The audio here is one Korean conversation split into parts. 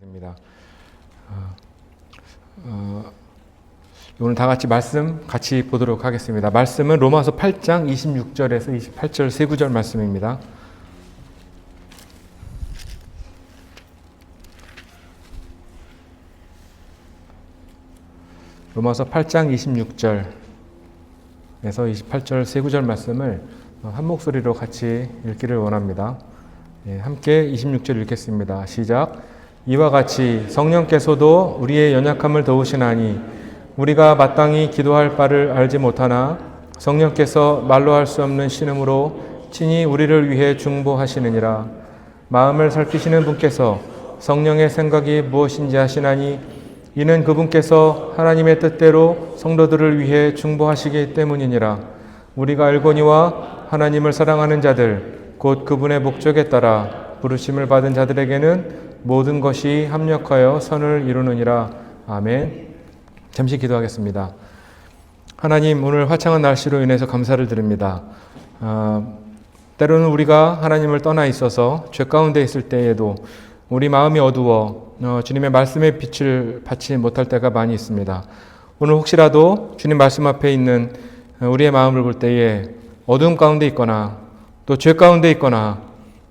입니다. 오늘 다 같이 말씀 같이 보도록 하겠습니다. 말씀은 로마서 8장 26절에서 28절 세 구절 말씀입니다. 로마서 8장 26절에서 28절 세 구절 말씀을 한 목소리로 같이 읽기를 원합니다. 함께 26절 읽겠습니다. 시작. 이와 같이 성령께서도 우리의 연약함을 도우시나니 우리가 마땅히 기도할 바를 알지 못하나 성령께서 말로 할 수 없는 신음으로 친히 우리를 위해 중보하시느니라. 마음을 살피시는 분께서 성령의 생각이 무엇인지 아시나니 이는 그분께서 하나님의 뜻대로 성도들을 위해 중보하시기 때문이니라. 우리가 알거니와 하나님을 사랑하는 자들 곧 그분의 목적에 따라 부르심을 받은 자들에게는 모든 것이 합력하여 선을 이루느니라. 아멘. 잠시 기도하겠습니다. 하나님, 오늘 화창한 날씨로 인해서 감사를 드립니다. 때로는 우리가 하나님을 떠나 있어서 죄 가운데 있을 때에도 우리 마음이 어두워 주님의 말씀의 빛을 받지 못할 때가 많이 있습니다. 오늘 혹시라도 주님 말씀 앞에 있는 우리의 마음을 볼 때에 어두움 가운데 있거나 또 죄 가운데 있거나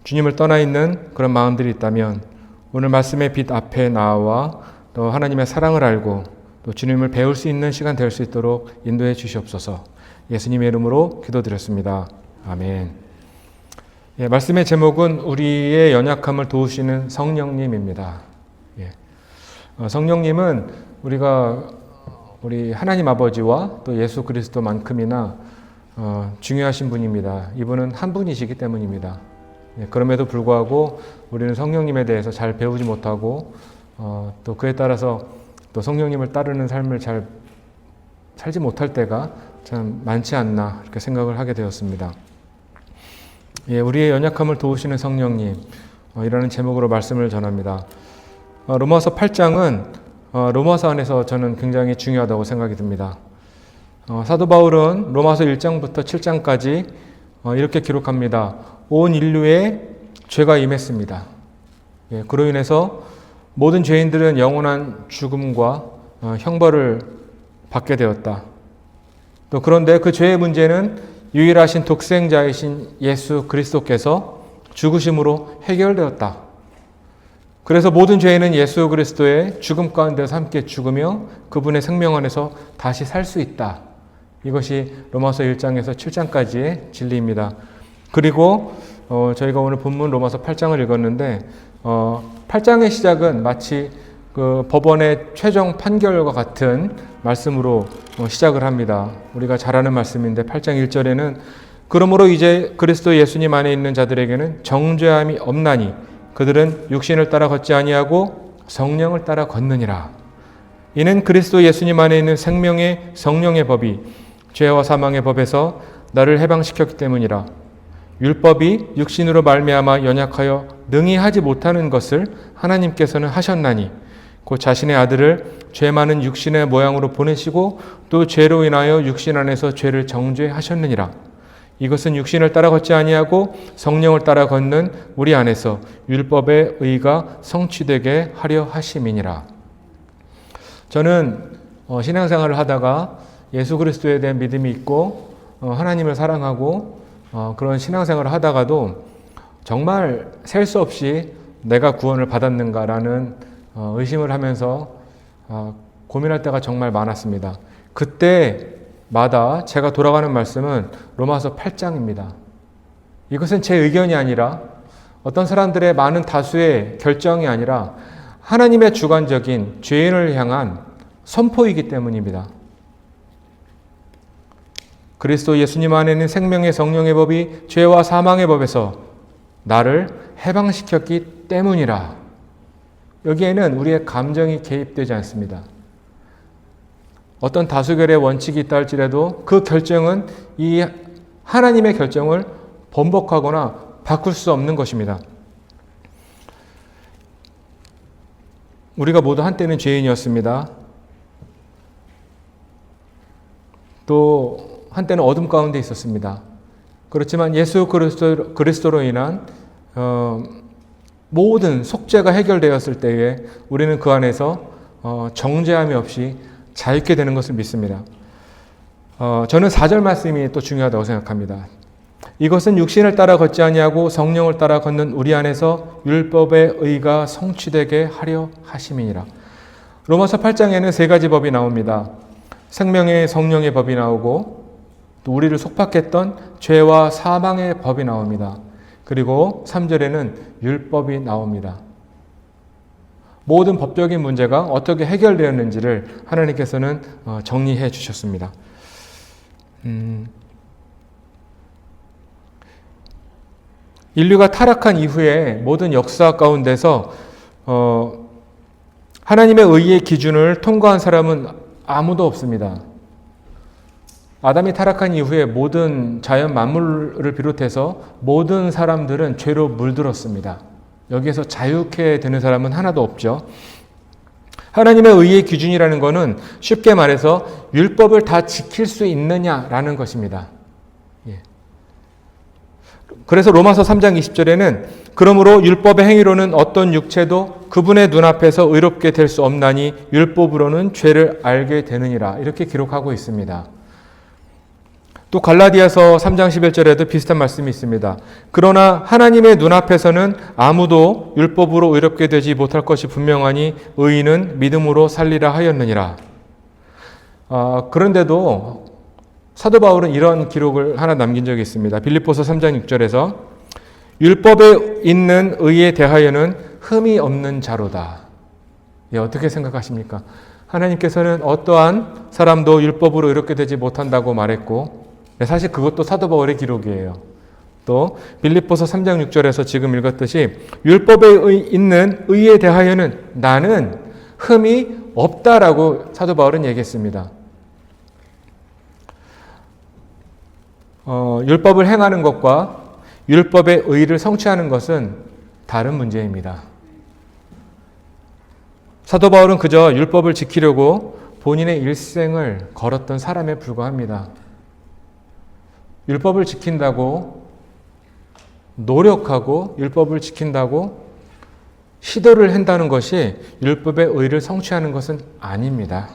주님을 떠나 있는 그런 마음들이 있다면 오늘 말씀의 빛 앞에 나와 또 하나님의 사랑을 알고 또 주님을 배울 수 있는 시간 될 수 있도록 인도해 주시옵소서. 예수님의 이름으로 기도드렸습니다. 아멘. 말씀의 제목은 우리의 연약함을 도우시는 성령님입니다. 성령님은 우리 하나님 아버지와 또 예수 그리스도만큼이나 중요하신 분입니다. 이분은 한 분이시기 때문입니다. 그럼에도 불구하고 우리는 성령님에 대해서 잘 배우지 못하고 또 그에 따라서 또 성령님을 따르는 삶을 잘 살지 못할 때가 참 많지 않나 이렇게 생각을 하게 되었습니다. 우리의 연약함을 도우시는 성령님 이라는 제목으로 말씀을 전합니다. 로마서 8장은 로마서 안에서 저는 굉장히 중요하다고 생각이 듭니다. 사도 바울은 로마서 1장부터 7장까지 이렇게 기록합니다. 온 인류에 죄가 임했습니다. 그로 인해서 모든 죄인들은 영원한 죽음과 형벌을 받게 되었다. 또 그런데 그 죄의 문제는 유일하신 독생자이신 예수 그리스도께서 죽으심으로 해결되었다. 그래서 모든 죄인은 예수 그리스도의 죽음 가운데서 함께 죽으며 그분의 생명 안에서 다시 살 수 있다. 이것이 로마서 1장에서 7장까지의 진리입니다. 그리고 저희가 오늘 본문 로마서 8장을 읽었는데 8장의 시작은 마치 그 법원의 최종 판결과 같은 말씀으로 시작을 합니다. 우리가 잘 아는 말씀인데 8장 1절에는 그러므로 이제 그리스도 예수님 안에 있는 자들에게는 정죄함이 없나니 그들은 육신을 따라 걷지 아니하고 성령을 따라 걷느니라. 이는 그리스도 예수님 안에 있는 생명의 성령의 법이 죄와 사망의 법에서 나를 해방시켰기 때문이라. 율법이 육신으로 말미암아 연약하여 능히 하지 못하는 것을 하나님께서는 하셨나니 곧 자신의 아들을 죄 많은 육신의 모양으로 보내시고 또 죄로 인하여 육신 안에서 죄를 정죄하셨느니라. 이것은 육신을 따라 걷지 아니하고 성령을 따라 걷는 우리 안에서 율법의 의가 성취되게 하려 하심이니라. 저는 신앙생활을 하다가 예수 그리스도에 대한 믿음이 있고 하나님을 사랑하고 그런 신앙생활을 하다가도 정말 셀 수 없이 내가 구원을 받았는가라는 의심을 하면서 고민할 때가 정말 많았습니다. 그때마다 제가 돌아가는 말씀은 로마서 8장입니다. 이것은 제 의견이 아니라 어떤 사람들의 많은 다수의 결정이 아니라 하나님의 주관적인 죄인을 향한 선포이기 때문입니다. 그리스도 예수님 안에는 생명의 성령의 법이 죄와 사망의 법에서 나를 해방시켰기 때문이라. 여기에는 우리의 감정이 개입되지 않습니다. 어떤 다수결의 원칙이 있다 할지라도 그 결정은 이 하나님의 결정을 번복하거나 바꿀 수 없는 것입니다. 우리가 모두 한때는 죄인이었습니다. 또 한때는 어둠 가운데 있었습니다. 그렇지만 예수 그리스도로 인한 모든 속죄가 해결되었을 때에 우리는 그 안에서 정죄함이 없이 잘 있게 되는 것을 믿습니다. 저는 4절 말씀이 또 중요하다고 생각합니다. 이것은 육신을 따라 걷지 아니하고 성령을 따라 걷는 우리 안에서 율법의 의가 성취되게 하려 하심이니라. 로마서 8장에는 세 가지 법이 나옵니다. 생명의 성령의 법이 나오고 또 우리를 속박했던 죄와 사망의 법이 나옵니다. 그리고 3절에는 율법이 나옵니다. 모든 법적인 문제가 어떻게 해결되었는지를 하나님께서는 정리해 주셨습니다. 인류가 타락한 이후에 모든 역사 가운데서 하나님의 의의 기준을 통과한 사람은 아무도 없습니다. 아담이 타락한 이후에 모든 자연 만물을 비롯해서 모든 사람들은 죄로 물들었습니다. 여기에서 자유케 되는 사람은 하나도 없죠. 하나님의 의의 기준이라는 것은 쉽게 말해서 율법을 다 지킬 수 있느냐라는 것입니다. 그래서 로마서 3장 20절에는 그러므로 율법의 행위로는 어떤 육체도 그분의 눈앞에서 의롭게 될 수 없나니 율법으로는 죄를 알게 되느니라 이렇게 기록하고 있습니다. 또 갈라디아서 3장 11절에도 비슷한 말씀이 있습니다. 그러나 하나님의 눈앞에서는 아무도 율법으로 의롭게 되지 못할 것이 분명하니 의인은 믿음으로 살리라 하였느니라. 그런데도 사도 바울은 이런 기록을 하나 남긴 적이 있습니다. 빌립보서 3장 6절에서 율법에 있는 의에 대하여는 흠이 없는 자로다. 어떻게 생각하십니까? 하나님께서는 어떠한 사람도 율법으로 의롭게 되지 못한다고 말했고 사실 그것도 사도 바울의 기록이에요. 또 빌립보서 3장 6절에서 지금 읽었듯이 율법에 있는 의에 대하여는 나는 흠이 없다라고 사도 바울은 얘기했습니다. 율법을 행하는 것과 율법의 의를 성취하는 것은 다른 문제입니다. 사도 바울은 그저 율법을 지키려고 본인의 일생을 걸었던 사람에 불과합니다. 율법을 지킨다고 노력하고 율법을 지킨다고 시도를 한다는 것이 율법의 의를 성취하는 것은 아닙니다.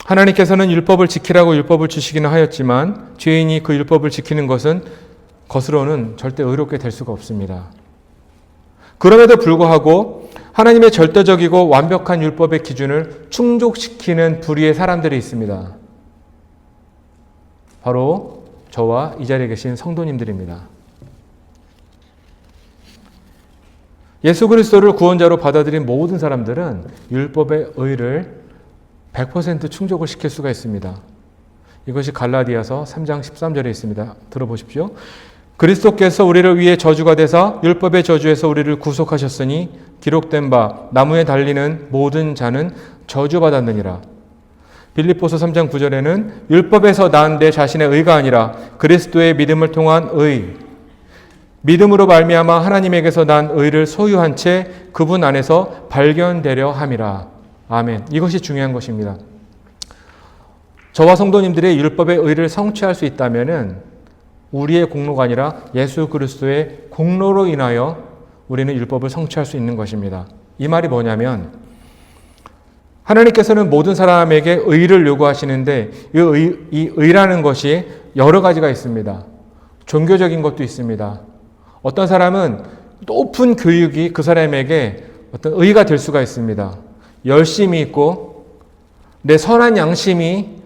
하나님께서는 율법을 지키라고 율법을 주시기는 하였지만 죄인이 그 율법을 지키는 것은 것으로는 절대 의롭게 될 수가 없습니다. 그럼에도 불구하고 하나님의 절대적이고 완벽한 율법의 기준을 충족시키는 부류의 사람들이 있습니다. 바로 저와 이 자리에 계신 성도님들입니다. 예수 그리스도를 구원자로 받아들인 모든 사람들은 율법의 의를 100% 충족을 시킬 수가 있습니다. 이것이 갈라디아서 3장 13절에 있습니다. 들어보십시오. 그리스도께서 우리를 위해 저주가 되사 율법의 저주에서 우리를 구속하셨으니 기록된 바 나무에 달리는 모든 자는 저주받았느니라. 빌립보서 3장 9절에는 율법에서 난 내 자신의 의가 아니라 그리스도의 믿음을 통한 의, 믿음으로 말미암아 하나님에게서 난 의를 소유한 채 그분 안에서 발견되려 함이라. 아멘. 이것이 중요한 것입니다. 저와 성도님들의 율법의 의를 성취할 수 있다면은 우리의 공로가 아니라 예수 그리스도의 공로로 인하여 우리는 율법을 성취할 수 있는 것입니다. 이 말이 뭐냐면 하나님께서는 모든 사람에게 의를 요구하시는데 이 의라는 것이 여러 가지가 있습니다. 종교적인 것도 있습니다. 어떤 사람은 높은 교육이 그 사람에게 어떤 의가 될 수가 있습니다. 열심이 있고 내 선한 양심이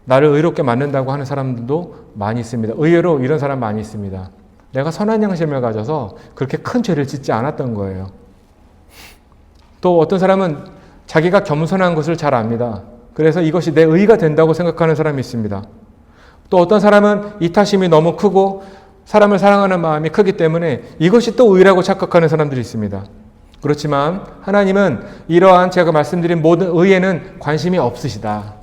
나를 의롭게 만든다고 하는 사람들도 많이 있습니다. 의외로 이런 사람 많이 있습니다. 내가 선한 양심을 가져서 그렇게 큰 죄를 짓지 않았던 거예요. 또 어떤 사람은 자기가 겸손한 것을 잘 압니다. 그래서 이것이 내 의가 된다고 생각하는 사람이 있습니다. 또 어떤 사람은 이타심이 너무 크고 사람을 사랑하는 마음이 크기 때문에 이것이 또 의라고 착각하는 사람들이 있습니다. 그렇지만 하나님은 이러한 제가 말씀드린 모든 의에는 관심이 없으시다.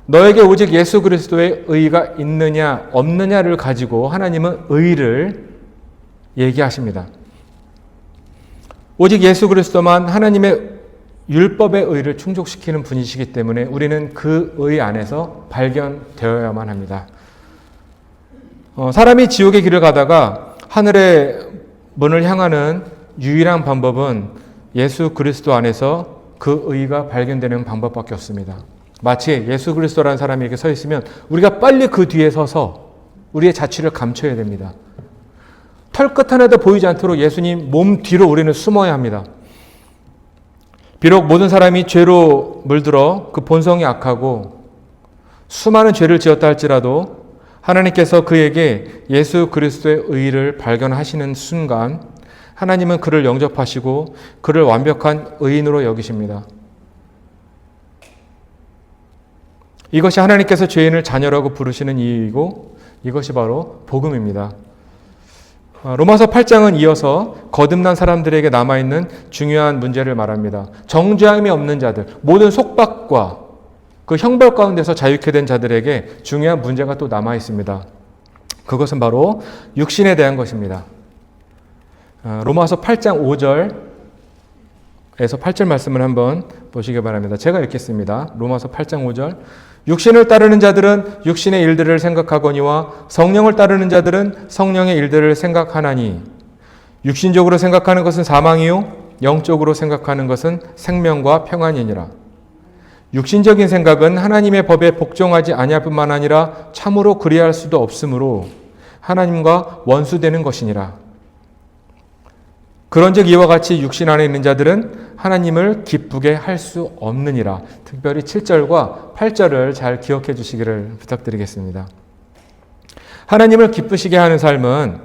너에게 오직 예수 그리스도의 의가 있느냐 없느냐를 가지고 하나님은 의를 얘기하십니다. 오직 예수 그리스도만 하나님의 율법의 의를 충족시키는 분이시기 때문에 우리는 그 의 안에서 발견되어야만 합니다. 사람이 지옥의 길을 가다가 하늘의 문을 향하는 유일한 방법은 예수 그리스도 안에서 그 의가 발견되는 방법밖에 없습니다. 마치 예수 그리스도라는 사람이 이렇게 서 있으면 우리가 빨리 그 뒤에 서서 우리의 자취를 감춰야 됩니다. 털끝 하나도 보이지 않도록 예수님 몸 뒤로 우리는 숨어야 합니다. 비록 모든 사람이 죄로 물들어 그 본성이 악하고 수많은 죄를 지었다 할지라도 하나님께서 그에게 예수 그리스도의 의를 발견하시는 순간 하나님은 그를 영접하시고 그를 완벽한 의인으로 여기십니다. 이것이 하나님께서 죄인을 자녀라고 부르시는 이유이고 이것이 바로 복음입니다. 로마서 8장은 이어서 거듭난 사람들에게 남아있는 중요한 문제를 말합니다. 정죄함이 없는 자들, 모든 속박과 그 형벌 가운데서 자유케 된 자들에게 중요한 문제가 또 남아있습니다. 그것은 바로 육신에 대한 것입니다. 로마서 8장 5절에서 8절 말씀을 한번 보시기 바랍니다. 제가 읽겠습니다. 로마서 8장 5절. 육신을 따르는 자들은 육신의 일들을 생각하거니와 성령을 따르는 자들은 성령의 일들을 생각하나니 육신적으로 생각하는 것은 사망이요 영적으로 생각하는 것은 생명과 평안이니라. 육신적인 생각은 하나님의 법에 복종하지 아니할 뿐만 아니라 참으로 그리할 수도 없으므로 하나님과 원수되는 것이니라. 그런즉 이와 같이 육신 안에 있는 자들은 하나님을 기쁘게 할 수 없느니라. 특별히 7절과 8절을 잘 기억해 주시기를 부탁드리겠습니다. 하나님을 기쁘시게 하는 삶은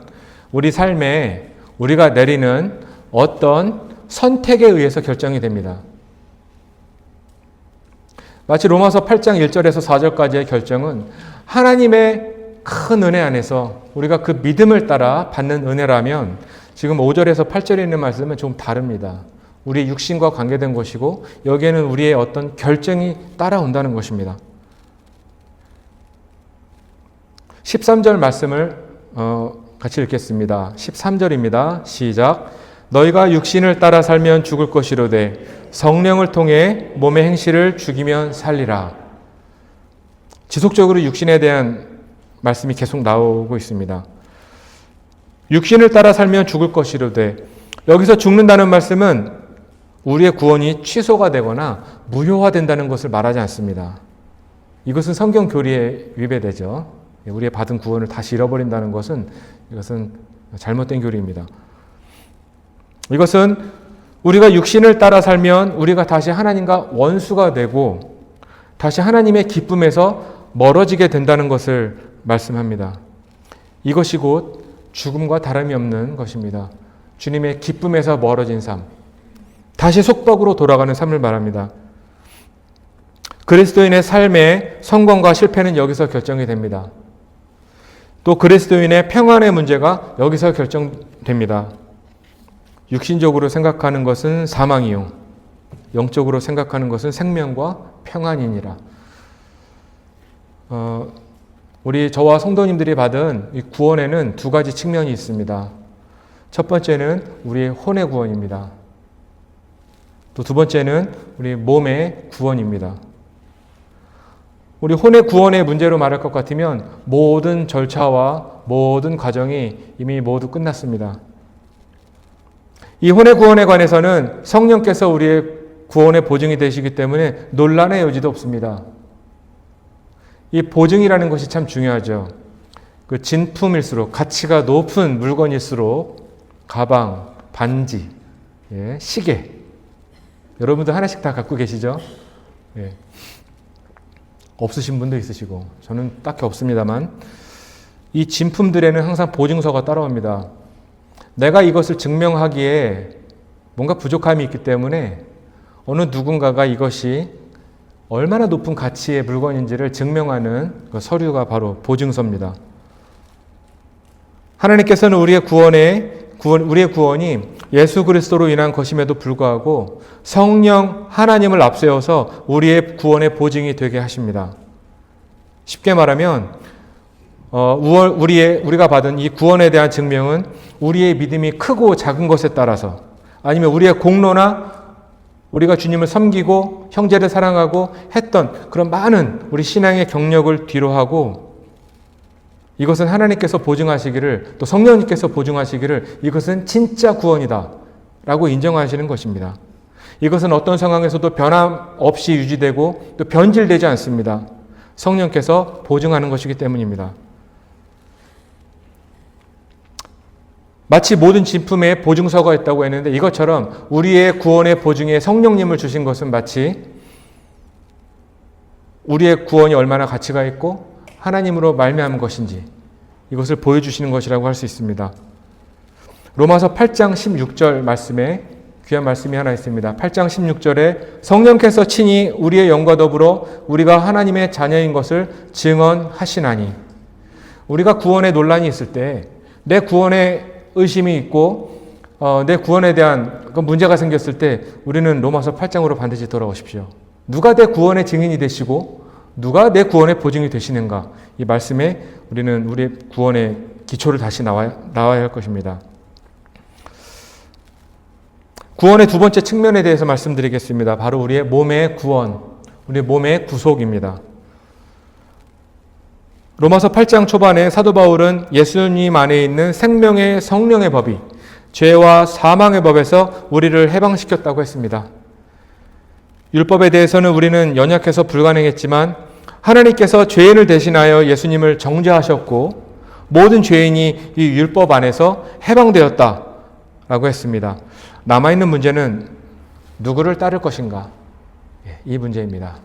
우리 삶에 우리가 내리는 어떤 선택에 의해서 결정이 됩니다. 마치 로마서 8장 1절에서 4절까지의 결정은 하나님의 큰 은혜 안에서 우리가 그 믿음을 따라 받는 은혜라면 지금 5절에서 8절에 있는 말씀은 좀 다릅니다. 우리 육신과 관계된 것이고 여기에는 우리의 어떤 결정이 따라온다는 것입니다. 13절 말씀을 같이 읽겠습니다. 13절입니다. 시작. 너희가 육신을 따라 살면 죽을 것이로되 성령을 통해 몸의 행실을 죽이면 살리라. 지속적으로 육신에 대한 말씀이 계속 나오고 있습니다. 육신을 따라 살면 죽을 것이로되 여기서 죽는다는 말씀은 우리의 구원이 취소가 되거나 무효화된다는 것을 말하지 않습니다. 이것은 성경 교리에 위배되죠. 우리의 받은 구원을 다시 잃어버린다는 것은 이것은 잘못된 교리입니다. 이것은 우리가 육신을 따라 살면 우리가 다시 하나님과 원수가 되고 다시 하나님의 기쁨에서 멀어지게 된다는 것을 말씀합니다. 이것이 곧 죽음과 다름이 없는 것입니다. 주님의 기쁨에서 멀어진 삶, 다시 속박으로 돌아가는 삶을 말합니다. 그리스도인의 삶의 성공과 실패는 여기서 결정이 됩니다. 또 그리스도인의 평안의 문제가 여기서 결정됩니다. 육신적으로 생각하는 것은 사망이요 영적으로 생각하는 것은 생명과 평안이니라. 우리 저와 성도님들이 받은 이 구원에는 두 가지 측면이 있습니다. 첫 번째는 우리의 혼의 구원입니다. 또 두 번째는 우리 몸의 구원입니다. 우리 혼의 구원의 문제로 말할 것 같으면 모든 절차와 모든 과정이 이미 모두 끝났습니다. 이 혼의 구원에 관해서는 성령께서 우리의 구원의 보증이 되시기 때문에 논란의 여지도 없습니다. 이 보증이라는 것이 참 중요하죠. 그 진품일수록 가치가 높은 물건일수록 가방, 반지, 시계 여러분들 하나씩 다 갖고 계시죠? 없으신 분도 있으시고 저는 딱히 없습니다만 이 진품들에는 항상 보증서가 따라옵니다. 내가 이것을 증명하기에 뭔가 부족함이 있기 때문에 어느 누군가가 이것이 얼마나 높은 가치의 물건인지를 증명하는 그 서류가 바로 보증서입니다. 하나님께서는 우리의 구원이 예수 그리스도로 인한 것임에도 불구하고 성령 하나님을 앞세워서 우리의 구원의 보증이 되게 하십니다. 쉽게 말하면 우리가 받은 이 구원에 대한 증명은 우리의 믿음이 크고 작은 것에 따라서 아니면 우리의 공로나 우리가 주님을 섬기고 형제를 사랑하고 했던 그런 많은 우리 신앙의 경력을 뒤로하고 이것은 하나님께서 보증하시기를, 또 성령님께서 보증하시기를 이것은 진짜 구원이다 라고 인정하시는 것입니다. 이것은 어떤 상황에서도 변함없이 유지되고 또 변질되지 않습니다. 성령께서 보증하는 것이기 때문입니다. 마치 모든 진품에 보증서가 있다고 했는데, 이것처럼 우리의 구원의 보증에 성령님을 주신 것은 마치 우리의 구원이 얼마나 가치가 있고 하나님으로 말미암은 것인지 이것을 보여주시는 것이라고 할 수 있습니다. 로마서 8장 16절 말씀에 귀한 말씀이 하나 있습니다. 8장 16절에 성령께서 친히 우리의 영과 더불어 우리가 하나님의 자녀인 것을 증언하시나니, 우리가 구원에 논란이 있을 때, 내 구원에 의심이 있고 내 구원에 대한 문제가 생겼을 때 우리는 로마서 8장으로 반드시 돌아오십시오. 누가 내 구원의 증인이 되시고 누가 내 구원의 보증이 되시는가, 이 말씀에 우리는 우리의 구원의 기초를 다시 나와야 할 것입니다. 구원의 두 번째 측면에 대해서 말씀드리겠습니다. 바로 우리의 몸의 구원, 우리의 몸의 구속입니다. 로마서 8장 초반에 사도 바울은 예수님 안에 있는 생명의 성령의 법이 죄와 사망의 법에서 우리를 해방시켰다고 했습니다. 율법에 대해서는 우리는 연약해서 불가능했지만 하나님께서 죄인을 대신하여 예수님을 정죄하셨고 모든 죄인이 이 율법 안에서 해방되었다라고 했습니다. 남아있는 문제는 누구를 따를 것인가? 이 문제입니다.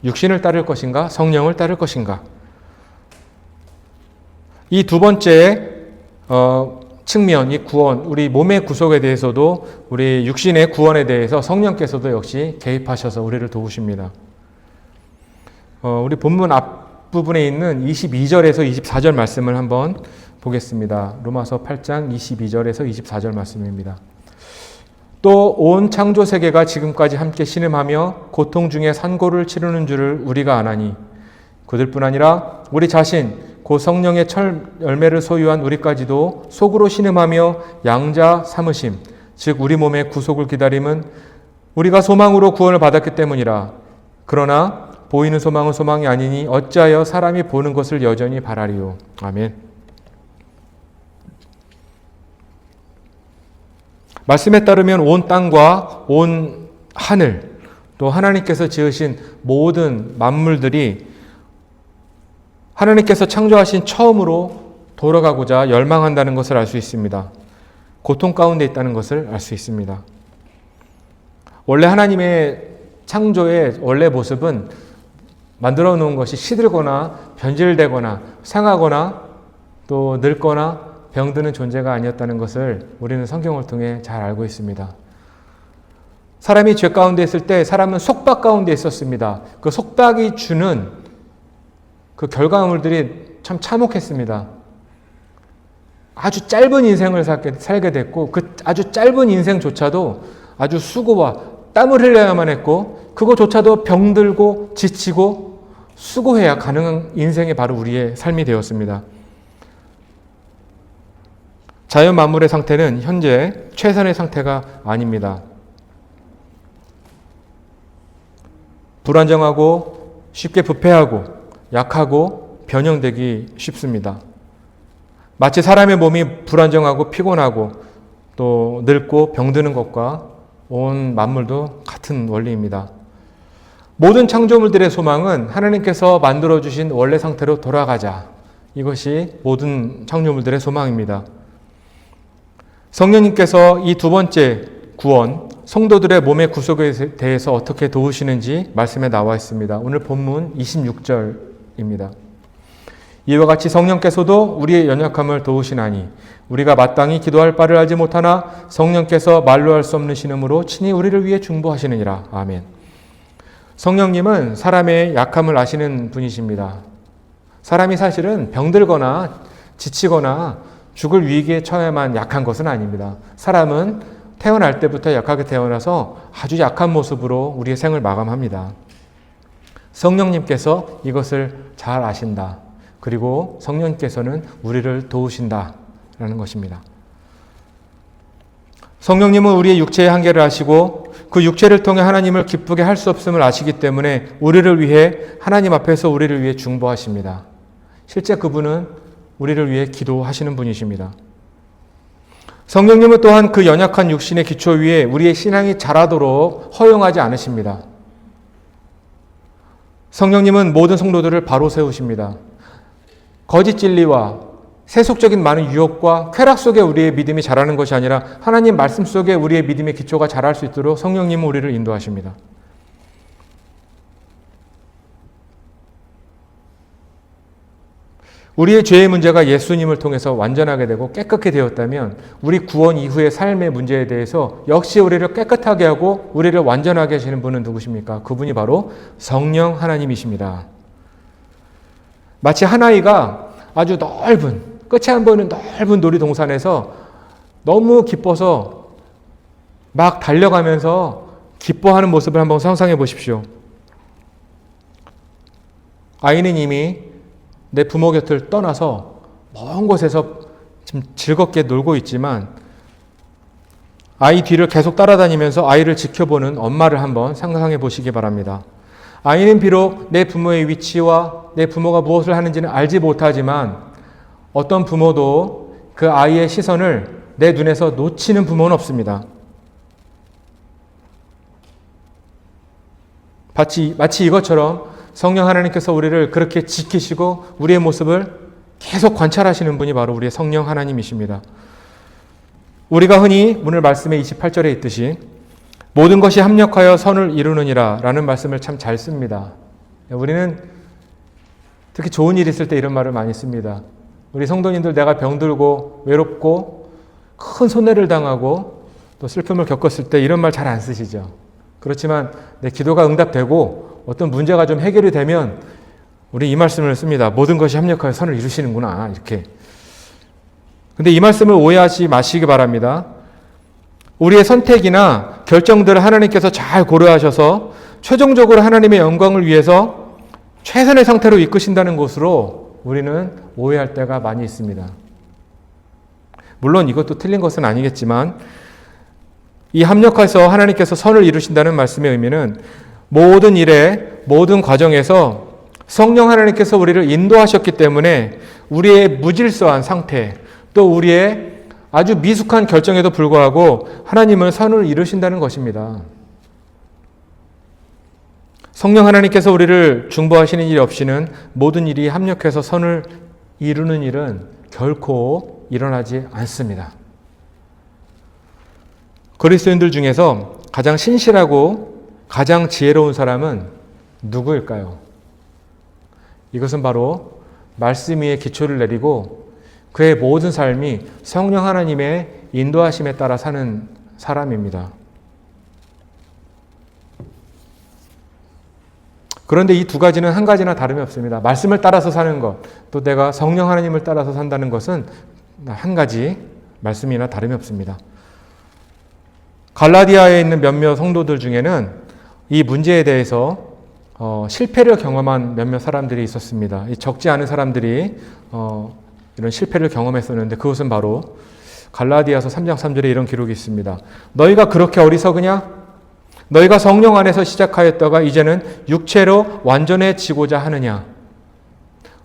육신을 따를 것인가? 성령을 따를 것인가? 이 두 번째 측면, 이 구원, 우리 몸의 구속에 대해서도 우리 육신의 구원에 대해서 성령께서도 역시 개입하셔서 우리를 도우십니다. 우리 본문 앞부분에 있는 22절에서 24절 말씀을 한번 보겠습니다. 로마서 8장 22절에서 24절 말씀입니다. 또 온 창조 세계가 지금까지 함께 신음하며 고통 중에 산고를 치르는 줄을 우리가 아나니, 그들뿐 아니라 우리 자신 곧 성령의 철 열매를 소유한 우리까지도 속으로 신음하며 양자 삼으심, 즉 우리 몸의 구속을 기다림은 우리가 소망으로 구원을 받았기 때문이라. 그러나 보이는 소망은 소망이 아니니 어찌하여 사람이 보는 것을 여전히 바라리요. 아멘. 말씀에 따르면 온 땅과 온 하늘, 또 하나님께서 지으신 모든 만물들이 하나님께서 창조하신 처음으로 돌아가고자 열망한다는 것을 알 수 있습니다. 고통 가운데 있다는 것을 알 수 있습니다. 원래 하나님의 창조의 원래 모습은 만들어 놓은 것이 시들거나 변질되거나 상하거나 또 늙거나 병드는 존재가 아니었다는 것을 우리는 성경을 통해 잘 알고 있습니다. 사람이 죄 가운데 있을 때 사람은 속박 가운데 있었습니다. 그 속박이 주는 그 결과물들이 참 참혹했습니다. 아주 짧은 인생을 살게 됐고, 그 아주 짧은 인생조차도 아주 수고와 땀을 흘려야만 했고, 그거조차도 병들고 지치고 수고해야 가능한 인생이 바로 우리의 삶이 되었습니다. 자연 만물의 상태는 현재 최선의 상태가 아닙니다. 불안정하고 쉽게 부패하고 약하고 변형되기 쉽습니다. 마치 사람의 몸이 불안정하고 피곤하고 또 늙고 병드는 것과 온 만물도 같은 원리입니다. 모든 창조물들의 소망은 하나님께서 만들어주신 원래 상태로 돌아가자. 이것이 모든 창조물들의 소망입니다. 성령님께서 이 두 번째 구원, 성도들의 몸의 구속에 대해서 어떻게 도우시는지 말씀에 나와 있습니다. 오늘 본문 26절입니다. 이와 같이 성령께서도 우리의 연약함을 도우시나니 우리가 마땅히 기도할 바를 알지 못하나 성령께서 말로 할 수 없는 신음으로 친히 우리를 위해 중보하시느니라. 아멘. 성령님은 사람의 약함을 아시는 분이십니다. 사람이 사실은 병들거나 지치거나 죽을 위기에 처해만 약한 것은 아닙니다. 사람은 태어날 때부터 약하게 태어나서 아주 약한 모습으로 우리의 생을 마감합니다. 성령님께서 이것을 잘 아신다. 그리고 성령님께서는 우리를 도우신다라는 것입니다. 성령님은 우리의 육체의 한계를 아시고 그 육체를 통해 하나님을 기쁘게 할 수 없음을 아시기 때문에 우리를 위해 하나님 앞에서 우리를 위해 중보하십니다. 실제 그분은 우리를 위해 기도하시는 분이십니다. 성령님은 또한 그 연약한 육신의 기초 위에 우리의 신앙이 자라도록 허용하지 않으십니다. 성령님은 모든 성도들을 바로 세우십니다. 거짓 진리와 세속적인 많은 유혹과 쾌락 속에 우리의 믿음이 자라는 것이 아니라 하나님 말씀 속에 우리의 믿음의 기초가 자랄 수 있도록 성령님은 우리를 인도하십니다. 우리의 죄의 문제가 예수님을 통해서 완전하게 되고 깨끗게 되었다면 우리 구원 이후의 삶의 문제에 대해서 역시 우리를 깨끗하게 하고 우리를 완전하게 하시는 분은 누구십니까? 그분이 바로 성령 하나님이십니다. 마치 한 아이가 아주 넓은, 끝이 안 보이는 넓은 놀이동산에서 너무 기뻐서 막 달려가면서 기뻐하는 모습을 한번 상상해 보십시오. 아이는 이미 내 부모 곁을 떠나서 먼 곳에서 지금 즐겁게 놀고 있지만 아이 뒤를 계속 따라다니면서 아이를 지켜보는 엄마를 한번 상상해 보시기 바랍니다. 아이는 비록 내 부모의 위치와 내 부모가 무엇을 하는지는 알지 못하지만 어떤 부모도 그 아이의 시선을 내 눈에서 놓치는 부모는 없습니다. 마치 이것처럼 성령 하나님께서 우리를 그렇게 지키시고 우리의 모습을 계속 관찰하시는 분이 바로 우리의 성령 하나님이십니다. 우리가 흔히 오늘 말씀의 28절에 있듯이 모든 것이 합력하여 선을 이루느니라 라는 말씀을 참 잘 씁니다. 우리는 특히 좋은 일 있을 때 이런 말을 많이 씁니다. 우리 성도님들 내가 병들고 외롭고 큰 손해를 당하고 또 슬픔을 겪었을 때 이런 말 잘 안 쓰시죠. 그렇지만 내 기도가 응답되고 어떤 문제가 좀 해결이 되면 우리 이 말씀을 씁니다. 모든 것이 합력하여 선을 이루시는구나 이렇게. 근데 이 말씀을 오해하지 마시기 바랍니다. 우리의 선택이나 결정들을 하나님께서 잘 고려하셔서 최종적으로 하나님의 영광을 위해서 최선의 상태로 이끄신다는 것으로 우리는 오해할 때가 많이 있습니다. 물론 이것도 틀린 것은 아니겠지만 이 합력해서 하나님께서 선을 이루신다는 말씀의 의미는 모든 일에 모든 과정에서 성령 하나님께서 우리를 인도하셨기 때문에 우리의 무질서한 상태 또 우리의 아주 미숙한 결정에도 불구하고 하나님은 선을 이루신다는 것입니다. 성령 하나님께서 우리를 중보하시는 일이 없이는 모든 일이 합력해서 선을 이루는 일은 결코 일어나지 않습니다. 그리스도인들 중에서 가장 신실하고 가장 지혜로운 사람은 누구일까요? 이것은 바로 말씀 위에 기초를 내리고 그의 모든 삶이 성령 하나님의 인도하심에 따라 사는 사람입니다. 그런데 이 두 가지는 한 가지나 다름이 없습니다. 말씀을 따라서 사는 것, 또 내가 성령 하나님을 따라서 산다는 것은 한 가지 말씀이나 다름이 없습니다. 갈라디아에 있는 몇몇 성도들 중에는 이 문제에 대해서 실패를 경험한 몇몇 사람들이 있었습니다. 적지 않은 사람들이 이런 실패를 경험했었는데 그것은 바로 갈라디아서 3장 3절에 이런 기록이 있습니다. 너희가 그렇게 어리석으냐? 너희가 성령 안에서 시작하였다가 이제는 육체로 완전해지고자 하느냐?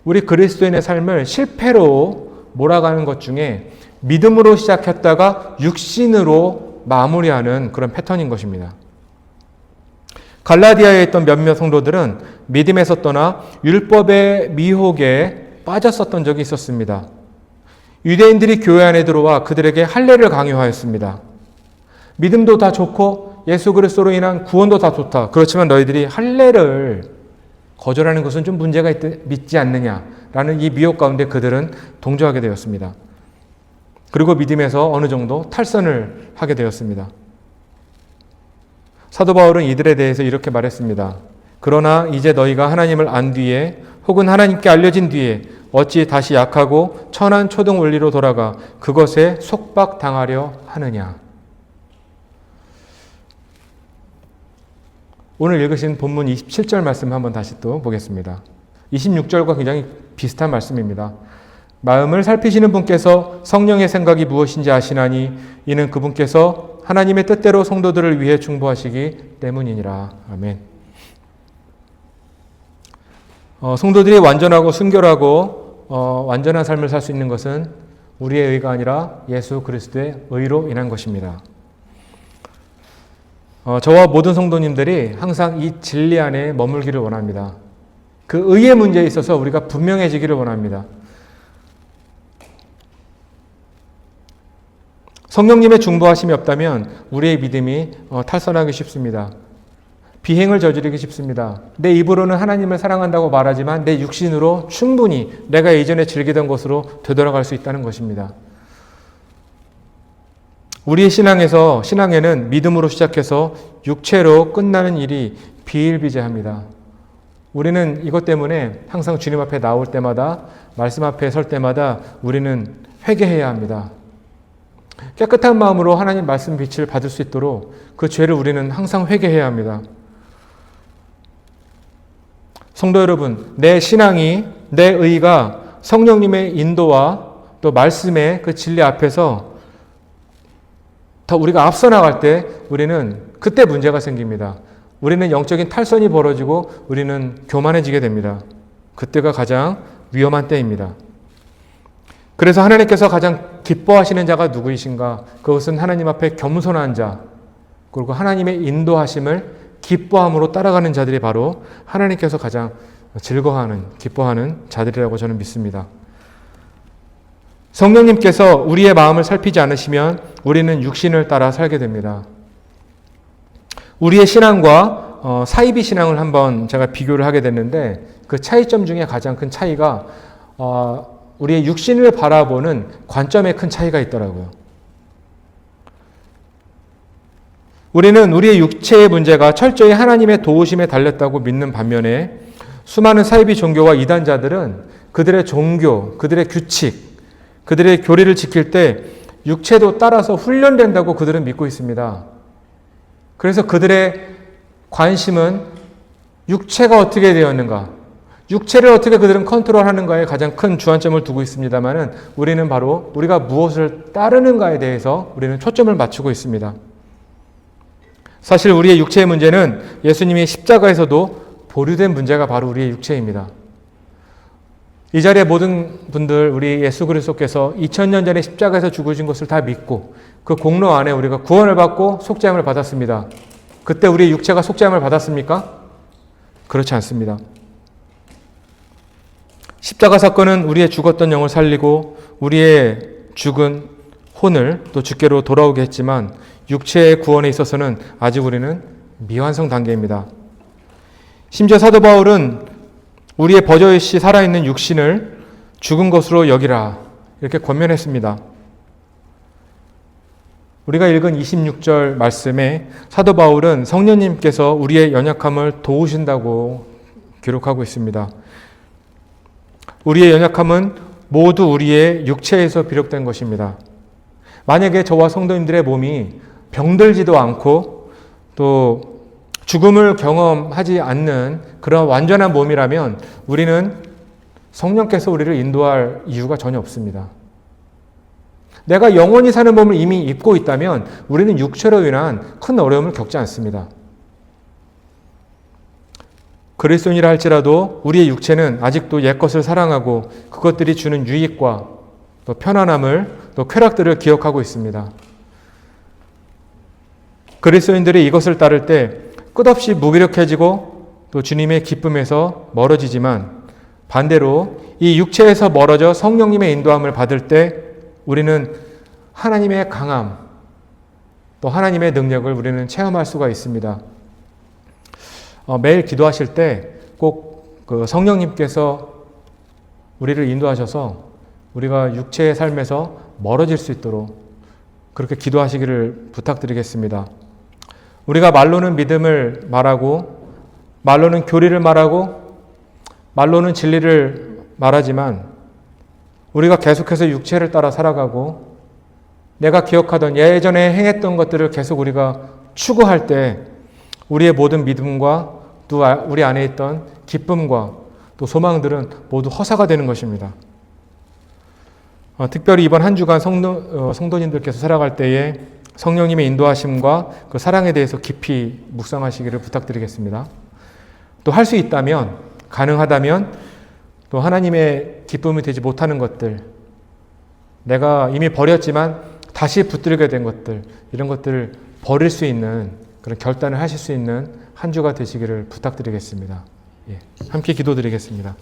우리 그리스도인의 삶을 실패로 몰아가는 것 중에 믿음으로 시작했다가 육신으로 마무리하는 그런 패턴인 것입니다. 갈라디아에 있던 몇몇 성도들은 믿음에서 떠나 율법의 미혹에 빠졌었던 적이 있었습니다. 유대인들이 교회 안에 들어와 그들에게 할례를 강요하였습니다. 믿음도 다 좋고 예수 그리스도로 인한 구원도 다 좋다. 그렇지만 너희들이 할례를 거절하는 것은 좀 문제가 있지 않느냐라는 이 미혹 가운데 그들은 동조하게 되었습니다. 그리고 믿음에서 어느 정도 탈선을 하게 되었습니다. 사도 바울은 이들에 대해서 이렇게 말했습니다. 그러나 이제 너희가 하나님을 안 뒤에 혹은 하나님께 알려진 뒤에 어찌 다시 약하고 천한 초등 원리로 돌아가 그것에 속박당하려 하느냐. 오늘 읽으신 본문 27절 말씀 한번 다시 또 보겠습니다. 26절과 굉장히 비슷한 말씀입니다. 마음을 살피시는 분께서 성령의 생각이 무엇인지 아시나니 이는 그분께서 하나님의 뜻대로 성도들을 위해 중보하시기 때문이니라. 아멘. 성도들이 완전하고 순결하고 완전한 삶을 살 수 있는 것은 우리의 의가 아니라 예수 그리스도의 의로 인한 것입니다. 저와 모든 성도님들이 항상 이 진리 안에 머물기를 원합니다. 그 의의 문제에 있어서 우리가 분명해지기를 원합니다. 성령님의 중보하심이 없다면 우리의 믿음이 탈선하기 쉽습니다. 비행을 저지르기 쉽습니다. 내 입으로는 하나님을 사랑한다고 말하지만 내 육신으로 충분히 내가 예전에 즐기던 것으로 되돌아갈 수 있다는 것입니다. 우리의 신앙에는 믿음으로 시작해서 육체로 끝나는 일이 비일비재합니다. 우리는 이것 때문에 항상 주님 앞에 나올 때마다, 말씀 앞에 설 때마다 우리는 회개해야 합니다. 깨끗한 마음으로 하나님 말씀 빛을 받을 수 있도록 그 죄를 우리는 항상 회개해야 합니다. 성도 여러분, 내 신앙이, 내 의가 성령님의 인도와 또 말씀의 그 진리 앞에서 더 우리가 앞서 나갈 때 우리는 그때 문제가 생깁니다. 우리는 영적인 탈선이 벌어지고 우리는 교만해지게 됩니다. 그때가 가장 위험한 때입니다. 그래서 하나님께서 가장 기뻐하시는 자가 누구이신가? 그것은 하나님 앞에 겸손한 자, 그리고 하나님의 인도하심을 기뻐함으로 따라가는 자들이 바로 하나님께서 가장 즐거워하는, 기뻐하는 자들이라고 저는 믿습니다. 성령님께서 우리의 마음을 살피지 않으시면 우리는 육신을 따라 살게 됩니다. 우리의 신앙과 사이비 신앙을 한번 제가 비교를 하게 됐는데 그 차이점 중에 가장 큰 차이가 우리의 육신을 바라보는 관점에 큰 차이가 있더라고요. 우리는 우리의 육체의 문제가 철저히 하나님의 도우심에 달렸다고 믿는 반면에 수많은 사이비 종교와 이단자들은 그들의 종교, 그들의 규칙, 그들의 교리를 지킬 때 육체도 따라서 훈련된다고 그들은 믿고 있습니다. 그래서 그들의 관심은 육체가 어떻게 되었는가, 육체를 어떻게 그들은 컨트롤하는가에 가장 큰 주안점을 두고 있습니다만은 우리는 바로 우리가 무엇을 따르는가에 대해서 우리는 초점을 맞추고 있습니다. 사실 우리의 육체의 문제는 예수님이 십자가에서도 보류된 문제가 바로 우리의 육체입니다. 이 자리에 모든 분들 우리 예수 그리스도께서 2000년 전에 십자가에서 죽으신 것을 다 믿고 그 공로 안에 우리가 구원을 받고 속죄함을 받았습니다. 그때 우리의 육체가 속죄함을 받았습니까? 그렇지 않습니다. 십자가 사건은 우리의 죽었던 영을 살리고 우리의 죽은 혼을 또 주께로 돌아오게 했지만 육체의 구원에 있어서는 아직 우리는 미완성 단계입니다. 심지어 사도 바울은 우리의 버젓이 살아있는 육신을 죽은 것으로 여기라 이렇게 권면했습니다. 우리가 읽은 26절 말씀에 사도 바울은 성령님께서 우리의 연약함을 도우신다고 기록하고 있습니다. 우리의 연약함은 모두 우리의 육체에서 비롯된 것입니다. 만약에 저와 성도님들의 몸이 병들지도 않고 또 죽음을 경험하지 않는 그런 완전한 몸이라면 우리는 성령께서 우리를 인도할 이유가 전혀 없습니다. 내가 영원히 사는 몸을 이미 입고 있다면 우리는 육체로 인한 큰 어려움을 겪지 않습니다. 그리스도인이라 할지라도 우리의 육체는 아직도 옛것을 사랑하고 그것들이 주는 유익과 또 편안함을 또 쾌락들을 기억하고 있습니다. 그리스도인들이 이것을 따를 때 끝없이 무기력해지고 또 주님의 기쁨에서 멀어지지만 반대로 이 육체에서 멀어져 성령님의 인도함을 받을 때 우리는 하나님의 강함 또 하나님의 능력을 우리는 체험할 수가 있습니다. 매일 기도하실 때 꼭 그 성령님께서 우리를 인도하셔서 우리가 육체의 삶에서 멀어질 수 있도록 그렇게 기도하시기를 부탁드리겠습니다. 우리가 말로는 믿음을 말하고 말로는 교리를 말하고 말로는 진리를 말하지만 우리가 계속해서 육체를 따라 살아가고 내가 기억하던 예전에 행했던 것들을 계속 우리가 추구할 때 우리의 모든 믿음과 또 우리 안에 있던 기쁨과 또 소망들은 모두 허사가 되는 것입니다. 특별히 이번 한 주간 성도님들께서 살아갈 때에 성령님의 인도하심과 그 사랑에 대해서 깊이 묵상하시기를 부탁드리겠습니다. 또 할 수 있다면, 가능하다면 또 하나님의 기쁨이 되지 못하는 것들, 내가 이미 버렸지만 다시 붙들게 된 것들, 이런 것들을 버릴 수 있는 그런 결단을 하실 수 있는 한 주가 되시기를 부탁드리겠습니다. 예, 함께 기도드리겠습니다.